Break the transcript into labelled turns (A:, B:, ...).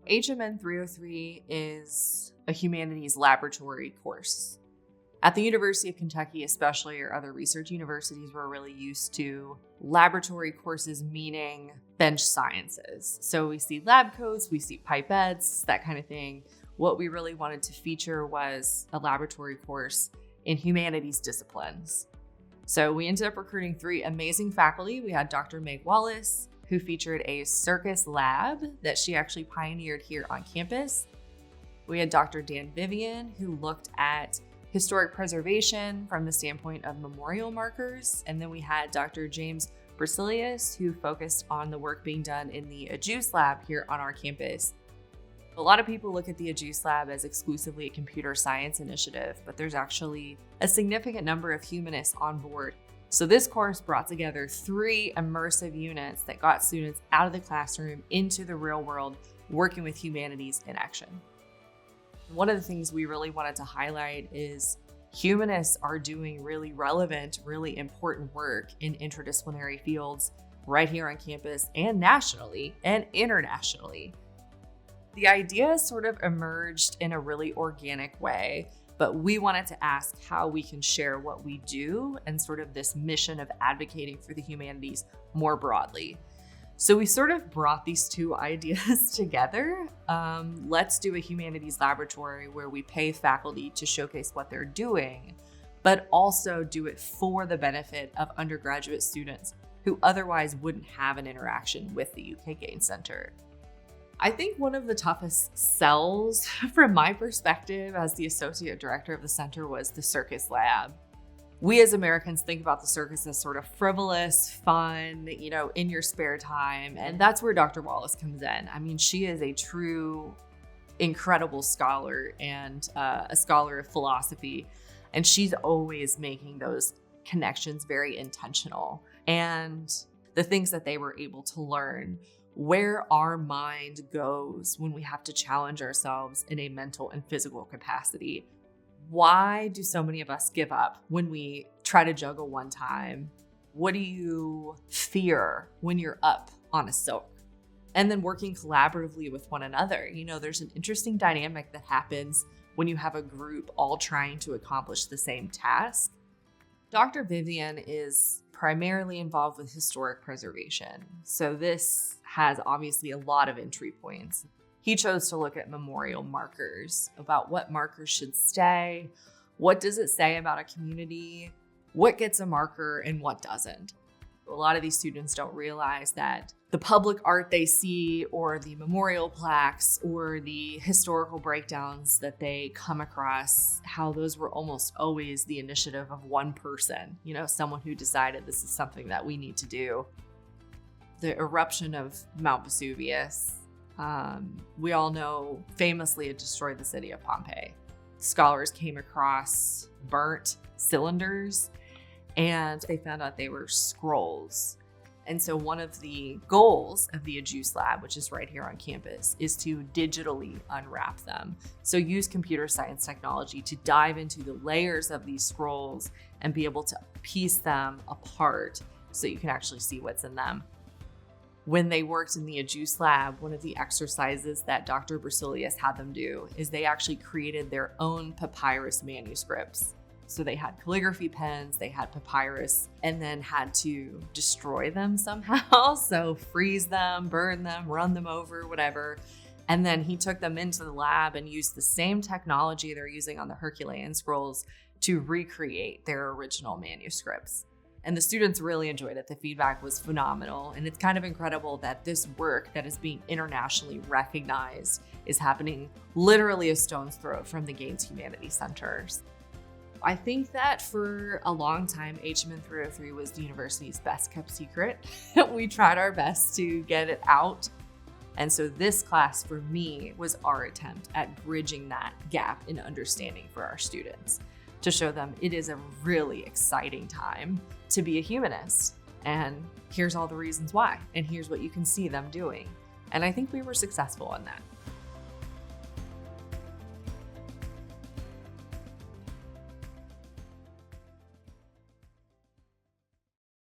A: HMN 303 is a humanities laboratory course. At the University of Kentucky, especially, or other research universities, we're really used to laboratory courses, meaning bench sciences. So we see lab coats, we see pipettes, that kind of thing. What we really wanted to feature was a laboratory course in humanities disciplines. So we ended up recruiting 3 amazing faculty. We had Dr. Meg Wallace, who featured a circus lab that she actually pioneered here on campus. We had Dr. Dan Vivian, who looked at historic preservation from the standpoint of memorial markers. And then we had Dr. James Brasilius, who focused on the work being done in the AJUICE lab here on our campus. A lot of people look at the AJUICE lab as exclusively a computer science initiative, but there's actually a significant number of humanists on board. So this course brought together 3 immersive units that got students out of the classroom into the real world, working with humanities in action. One of the things we really wanted to highlight is humanists are doing really relevant, really important work in interdisciplinary fields right here on campus and nationally and internationally. The idea sort of emerged in a really organic way, but we wanted to ask how we can share what we do and sort of this mission of advocating for the humanities more broadly. So we sort of brought these 2 ideas together. Let's do a humanities laboratory where we pay faculty to showcase what they're doing, but also do it for the benefit of undergraduate students who otherwise wouldn't have an interaction with the UK Gaines Center. I think one of the toughest sells from my perspective as the associate director of the center was the circus lab. We as Americans think about the circus as sort of frivolous, fun, in your spare time. And that's where Dr. Wallace comes in. I mean, she is a true, incredible scholar and a scholar of philosophy. And she's always making those connections very intentional. And the things that they were able to learn, where our mind goes when we have to challenge ourselves in a mental and physical capacity. Why do so many of us give up when we try to juggle one time? What do you fear when you're up on a silk? And then working collaboratively with one another. There's an interesting dynamic that happens when you have a group all trying to accomplish the same task. Dr. Vivian is primarily involved with historic preservation. So this has obviously a lot of entry points. He chose to look at memorial markers, about what markers should stay, what does it say about a community, what gets a marker and what doesn't. A lot of these students don't realize that the public art they see or the memorial plaques or the historical breakdowns that they come across, how those were almost always the initiative of one person, someone who decided this is something that we need to do. The eruption of Mount Vesuvius, we all know famously it destroyed the city of Pompeii. Scholars came across burnt cylinders and they found out they were scrolls. And so one of the goals of the AJUICE lab, which is right here on campus, is to digitally unwrap them. So use computer science technology to dive into the layers of these scrolls and be able to piece them apart so you can actually see what's in them. When they worked in the AJUICE lab, one of the exercises that Dr. Brasilius had them do is they actually created their own papyrus manuscripts. So they had calligraphy pens, they had papyrus, and then had to destroy them somehow. So freeze them, burn them, run them over, whatever. And then he took them into the lab and used the same technology they're using on the Herculean scrolls to recreate their original manuscripts. And the students really enjoyed it. The feedback was phenomenal. And it's kind of incredible that this work that is being internationally recognized is happening literally a stone's throw from the Gaines Humanities Centers. I think that for a long time, HMN 303 was the university's best kept secret. We tried our best to get it out. And so this class for me was our attempt at bridging that gap in understanding for our students, to show them it is a really exciting time to be a humanist. And here's all the reasons why. And here's what you can see them doing. And I think we were successful in that.